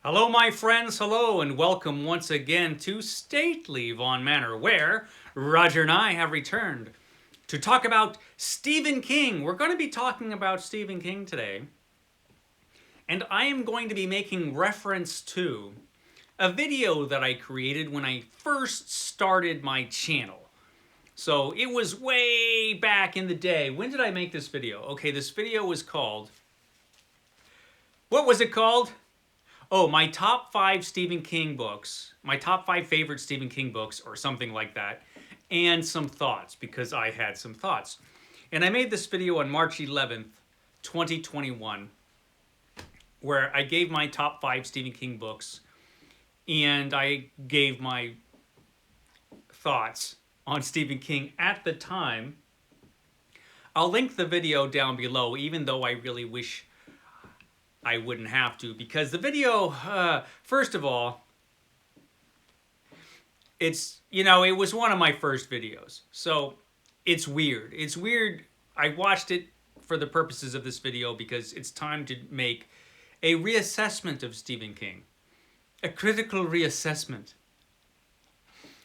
Hello, my friends. Hello, and welcome once again to Stately Von Manor, where Roger and I have returned to talk about Stephen King. We're going to be talking about Stephen King today, and I am going to be making reference to a video that I created when I first started my channel. So it was way back in the day. When did I make this video? Okay, this video was called. What was it called? Oh, my top 5 my top 5 favorite Stephen King books, or something like that, and some thoughts, because I had some thoughts. And I made this video on March 11th, 2021, where I gave my top 5 Stephen King books, and I gave my thoughts on Stephen King at the time. I'll link the video down below, even though I really wish I wouldn't have to, because the video, first of all, it was one of my first videos. So it's weird. It's weird. I watched it for the purposes of this video because it's time to make a reassessment of Stephen King. A critical reassessment.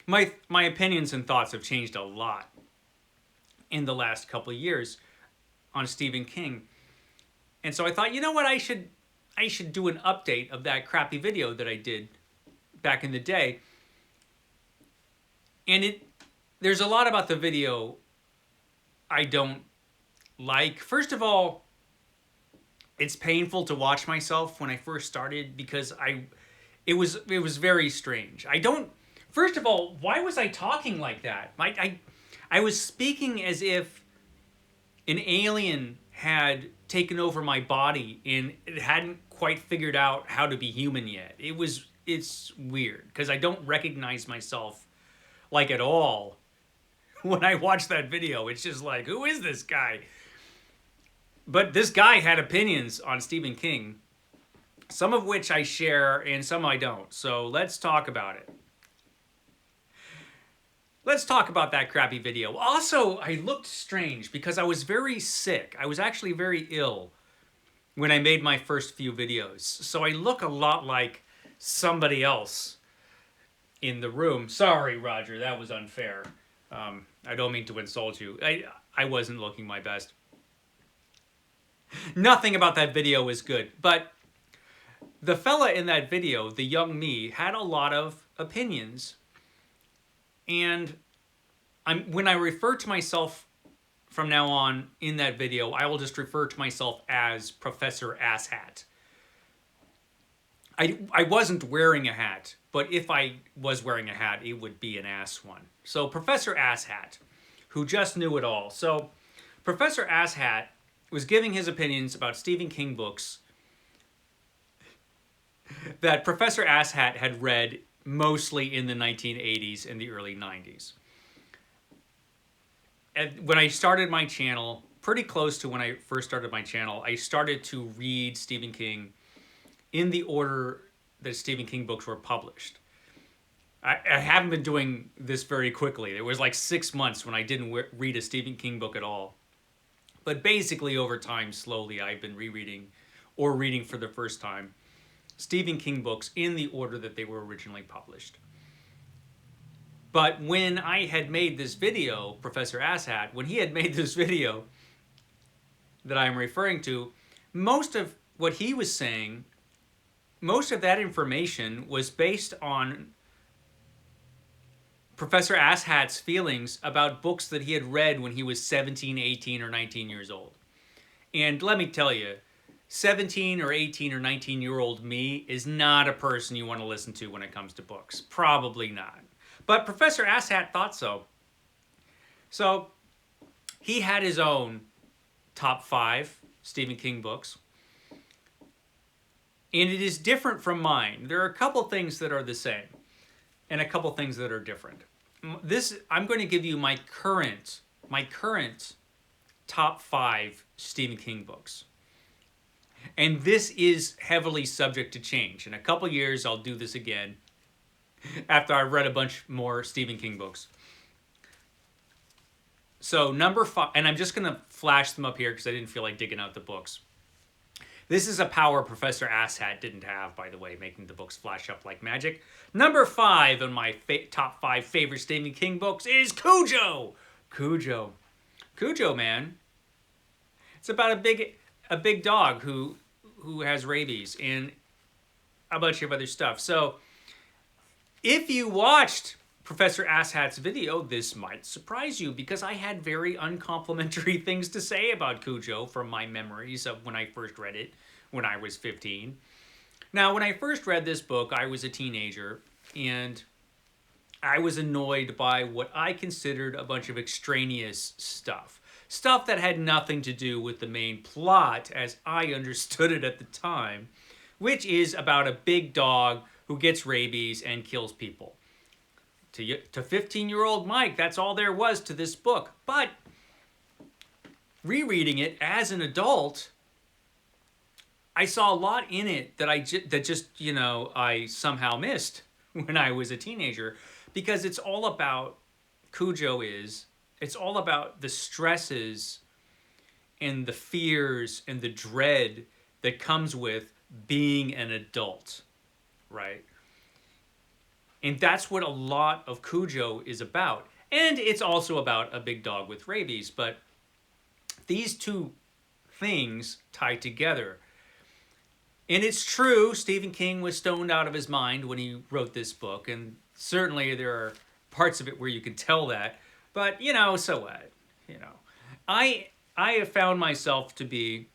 My opinions and thoughts have changed a lot in the last couple of years on Stephen King. And so I thought, you know what, I should do an update of that crappy video that I did back in the day. And there's a lot about the video I don't like. First of all, it's painful to watch myself when I first started because it was very strange. First of all, why was I talking like that? I was speaking as if an alien had taken over my body and it hadn't quite figured out how to be human yet. It's weird because I don't recognize myself like at all when I watch that video. It's just like, who is this guy? But this guy had opinions on Stephen King, some of which I share and some I don't. So let's talk about it. Let's talk about that crappy video. Also, I looked strange because I was very sick. I was actually very ill when I made my first few videos. So I look a lot like somebody else in the room. Sorry, Roger, that was unfair. I don't mean to insult you. I wasn't looking my best. Nothing about that video was good, but the fella in that video, the young me, had a lot of opinions. And when I refer to myself from now on in that video, I will just refer to myself as Professor Asshat. I wasn't wearing a hat, but if I was wearing a hat, it would be an ass one. So Professor Asshat, who just knew it all. So Professor Asshat was giving his opinions about Stephen King books that Professor Asshat had read mostly in the 1980s and the early 90s. And when I started my channel, pretty close to when I first started my channel, I started to read Stephen King in the order that Stephen King books were published. I haven't been doing this very quickly. There was like 6 months when I didn't read a Stephen King book at all. But basically over time, slowly, I've been rereading or reading for the first time Stephen King books in the order that they were originally published. But when I had made this video, Professor Asshat, when he had made this video that I'm referring to, most of what he was saying, most of that information was based on Professor Asshat's feelings about books that he had read when he was 17, 18, or 19 years old. And let me tell you, 17 or 18 or 19-year-old me is not a person you want to listen to when it comes to books. Probably not. But Professor Asshat thought so. So he had his own top 5 Stephen King books. And it is different from mine. There are a couple things that are the same and a couple things that are different. I'm going to give you my current top 5 Stephen King books. And this is heavily subject to change. In a couple years, I'll do this again after I've read a bunch more Stephen King books. So number 5, and I'm just going to flash them up here because I didn't feel like digging out the books. This is a power Professor Asshat didn't have, by the way, making the books flash up like magic. Number 5 on my top 5 favorite Stephen King books is Kujo. Kujo. Kujo, man. It's about a big dog who has rabies and a bunch of other stuff. So, if you watched Professor Asshat's video, this might surprise you because I had very uncomplimentary things to say about Kujo from my memories of when I first read it when I was 15. Now, when I first read this book, I was a teenager and I was annoyed by what I considered a bunch of extraneous stuff. Stuff that had nothing to do with the main plot as I understood it at the time, which is about a big dog who gets rabies and kills people. To 15-year-old Mike, that's all there was to this book. But rereading it as an adult, I saw a lot in it that I somehow missed when I was a teenager, because it's all about it's all about the stresses and the fears and the dread that comes with being an adult, right? And that's what a lot of Kujo is about. And it's also about a big dog with rabies, but these two things tie together. And it's true, Stephen King was stoned out of his mind when he wrote this book, and certainly there are parts of it where you can tell that, but, so what? I have found myself to be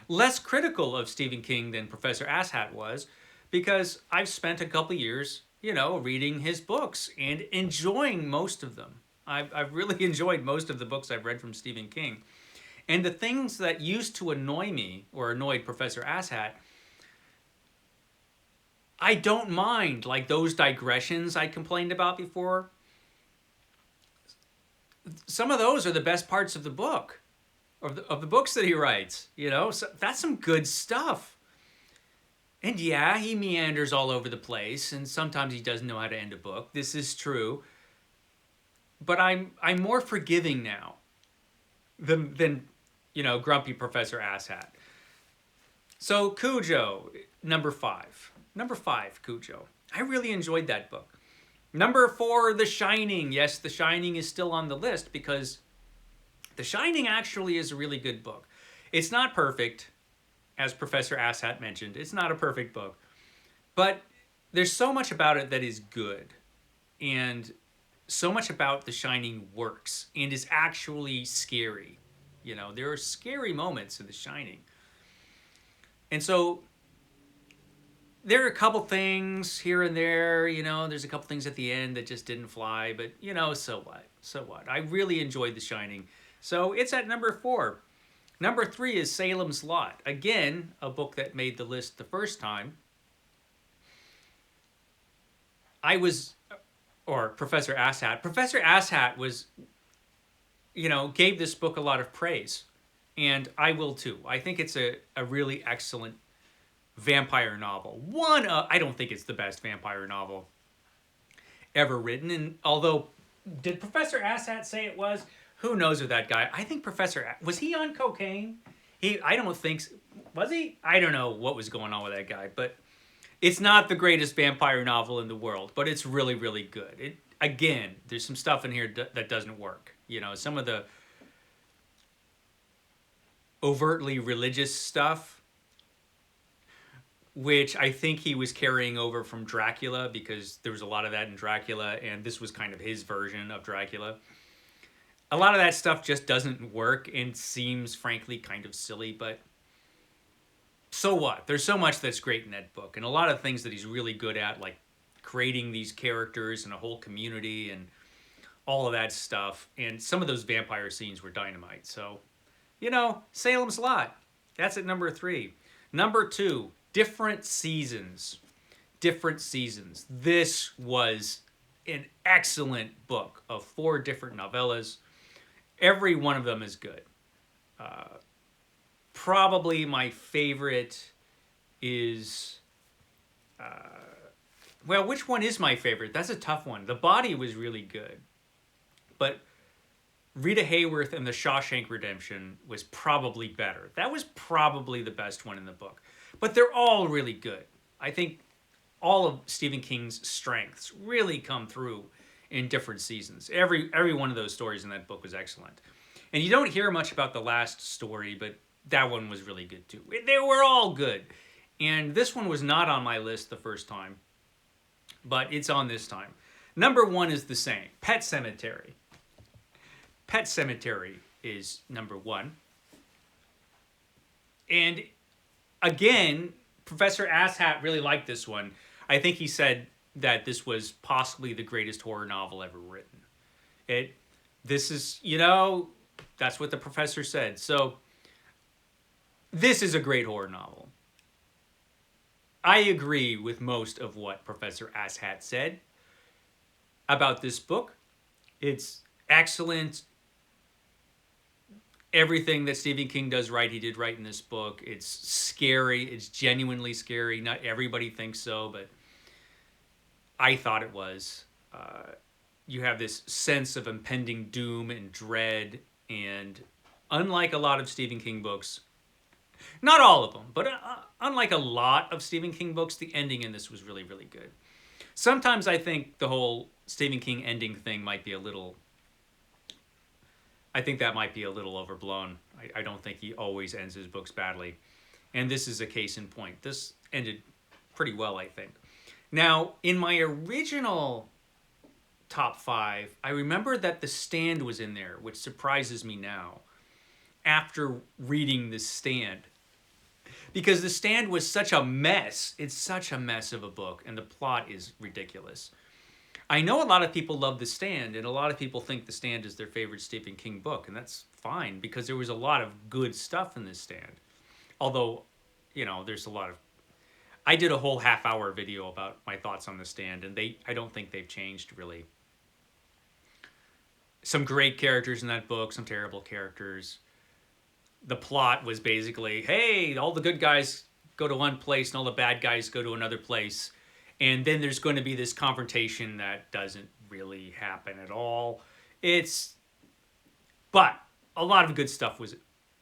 less critical of Stephen King than Professor Asshat was, because I've spent a couple years, reading his books and enjoying most of them. I've really enjoyed most of the books I've read from Stephen King. And the things that used to annoy me, or annoyed Professor Asshat, I don't mind, like those digressions I complained about before. Some of those are the best parts of the book, of the books that he writes, So that's some good stuff. And yeah, he meanders all over the place, and sometimes he doesn't know how to end a book. This is true. But I'm more forgiving now than grumpy Professor Asshat. So Kujo, number 5. Number 5, Kujo. I really enjoyed that book. Number 4, The Shining. Yes, The Shining is still on the list because The Shining actually is a really good book. It's not perfect, as Professor Asshat mentioned. It's not a perfect book. But there's so much about it that is good. And so much about The Shining works and is actually scary. There are scary moments in The Shining. And so there are a couple things here and there, there's a couple things at the end that just didn't fly, but so what? So what? I really enjoyed The Shining. So it's at number 4. Number 3 is Salem's Lot. Again, a book that made the list the first time. Professor Asshat was, gave this book a lot of praise. And I will too. I think it's a really excellent vampire novel. I don't think it's the best vampire novel ever written. And although, did Professor Asshat say it was? Who knows with that guy? I think was he on cocaine? I don't think, was he? I don't know what was going on with that guy, but it's not the greatest vampire novel in the world, but it's really, really good. Again, there's some stuff in here that doesn't work. Some of the overtly religious stuff, which I think he was carrying over from Dracula, because there was a lot of that in Dracula, and this was kind of his version of Dracula. A lot of that stuff just doesn't work and seems, frankly, kind of silly, but so what? There's so much that's great in that book, and a lot of things that he's really good at, like creating these characters and a whole community and all of that stuff. And some of those vampire scenes were dynamite. So, Salem's Lot. That's at number 3. Number 2, Different Seasons. Different Seasons. This was an excellent book of 4 different novellas. Every one of them is good. Probably my favorite is... which one is my favorite? That's a tough one. The Body was really good. But Rita Hayworth and The Shawshank Redemption was probably better. That was probably the best one in the book. But they're all really good. I think all of Stephen King's strengths really come through in different seasons. Every one of those stories in that book was excellent. And you don't hear much about the last story, but that one was really good too. They were all good. And this one was not on my list the first time, but it's on this time. Number one is the same, Pet Sematary. Pet Sematary is number one. And again, Professor Asshat really liked this one. I think he said that this was possibly the greatest horror novel ever written. This is, that's what the professor said. So, this is a great horror novel. I agree with most of what Professor Asshat said about this book. It's excellent. Everything that Stephen King does right, he did right in this book. It's scary. It's genuinely scary. Not everybody thinks so, but I thought it was. You have this sense of impending doom and dread, and unlike a lot of Stephen King books, not all of them, but unlike a lot of Stephen King books, the ending in this was really, really good. Sometimes I think the whole Stephen King ending thing might be a little... I think that might be a little overblown. I don't think he always ends his books badly. And this is a case in point. This ended pretty well, I think. Now, in my original top 5, I remember that The Stand was in there, which surprises me now, after reading The Stand. Because The Stand was such a mess. It's such a mess of a book, and the plot is ridiculous. I know a lot of people love The Stand, and a lot of people think The Stand is their favorite Stephen King book, and that's fine, because there was a lot of good stuff in The Stand. Although, there's a lot of... I did a whole half-hour video about my thoughts on The Stand, and I don't think they've changed, really. Some great characters in that book, some terrible characters. The plot was basically, hey, all the good guys go to one place, and all the bad guys go to another place. And then there's going to be this confrontation that doesn't really happen at all. But a lot of good stuff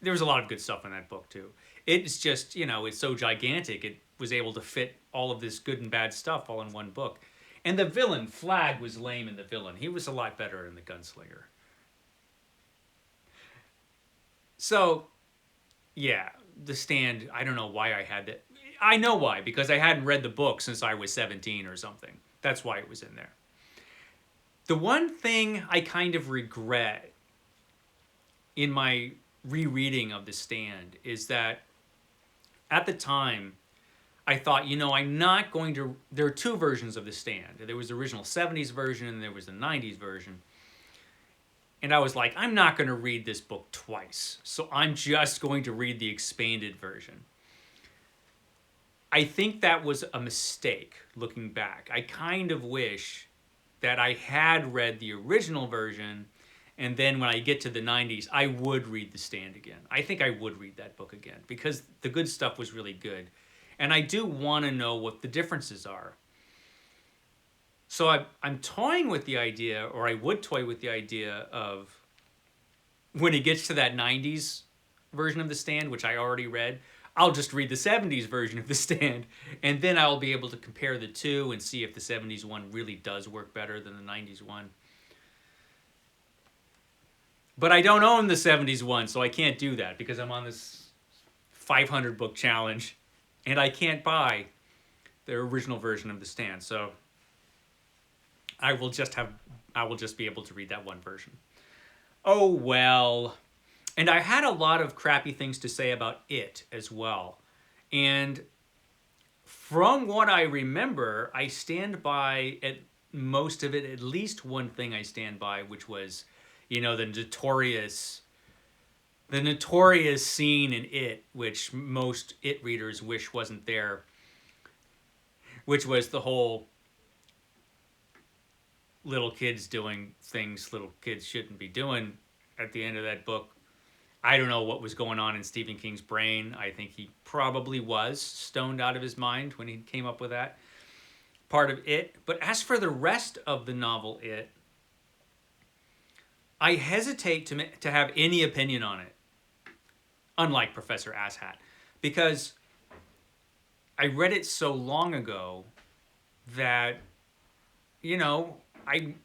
there was a lot of good stuff in that book too. It's just, it's so gigantic. It was able to fit all of this good and bad stuff all in one book. And the villain, Flag, was lame in The Villain. He was a lot better in The Gunslinger. So, yeah, The Stand, I don't know why I had that. I know why, because I hadn't read the book since I was 17 or something. That's why it was in there. The one thing I kind of regret in my rereading of The Stand is that at the time, I thought, I'm not going to... There are two versions of The Stand. There was the original 70s version and there was the 90s version. And I was like, I'm not going to read this book twice. So I'm just going to read the expanded version. I think that was a mistake, looking back. I kind of wish that I had read the original version, and then when I get to the 90s, I would read The Stand again. I think I would read that book again, because the good stuff was really good. And I do want to know what the differences are. So I'm toying with the idea, or I would toy with the idea of, when it gets to that 90s version of The Stand, which I already read, I'll just read the 70s version of The Stand, and then I'll be able to compare the two and see if the 70s one really does work better than the 90s one. But I don't own the 70s one, so I can't do that, because I'm on this 500 book challenge, and I can't buy the original version of The Stand, so I will just be able to read that one version. Oh well. And I had a lot of crappy things to say about it as well. And from what I remember, I stand by at most of it. At least one thing I stand by, which was, the notorious scene in It, which most It readers wish wasn't there, which was the whole little kids doing things little kids shouldn't be doing at the end of that book. I don't know what was going on in Stephen King's brain. I think he probably was stoned out of his mind when he came up with that part of It. But as for the rest of the novel It, I hesitate to have any opinion on it, unlike Professor Asshat, because I read it so long ago that, you know,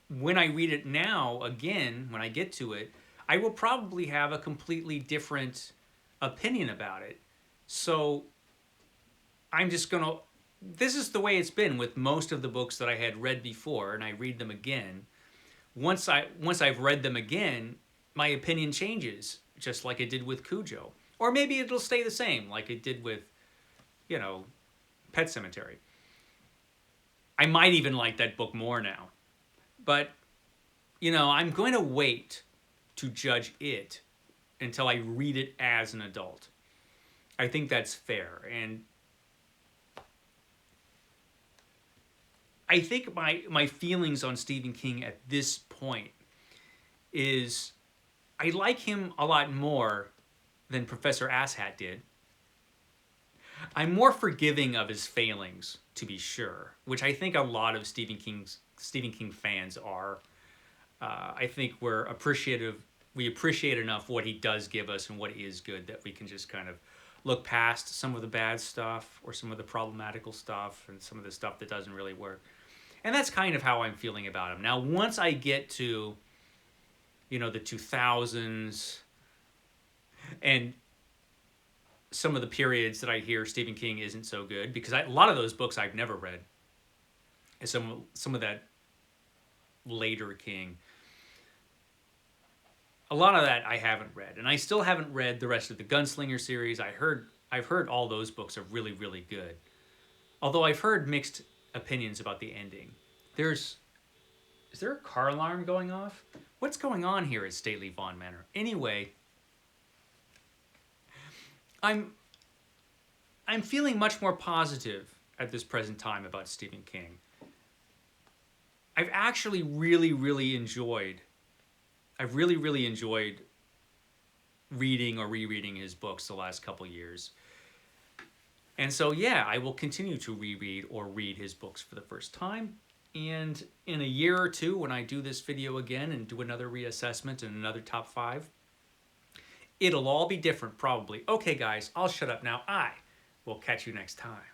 when I read it now again, when I get to it, I will probably have a completely different opinion about it. So I'm just gonna. This is the way it's been with most of the books that I had read before, and I read them again. Once I've read them again, my opinion changes, just like it did with Kujo, or maybe it'll stay the same, like it did with, you know, Pet Sematary. I might even like that book more now, but you know, I'm going to wait to judge it until I read it as an adult. I think that's fair, and I think my feelings on Stephen King at this point is I like him a lot more than Professor Asshat did. I'm more forgiving of his failings, to be sure, which I think a lot of Stephen King fans are. I think we're appreciative. We appreciate enough what he does give us and what is good that we can just kind of look past some of the bad stuff or some of the problematical stuff and some of the stuff that doesn't really work. And that's kind of how I'm feeling about him. Now, once I get to, you know, the 2000s and some of the periods that I hear Stephen King isn't so good, because a lot of those books I've never read. And some of that later King, a lot of that I haven't read, and I still haven't read the rest of the Gunslinger series. I've heard all those books are really, really good. Although I've heard mixed opinions about the ending. Is there a car alarm going off? What's going on here at Stately Vaughan Manor? Anyway, I'm feeling much more positive at this present time about Stephen King. I've actually I've really enjoyed reading or rereading his books the last couple years. And so, yeah, I will continue to reread or read his books for the first time. And in a year or two, when I do this video again and do another reassessment and another top 5, it'll all be different, probably. Okay, guys, I'll shut up now. I will catch you next time.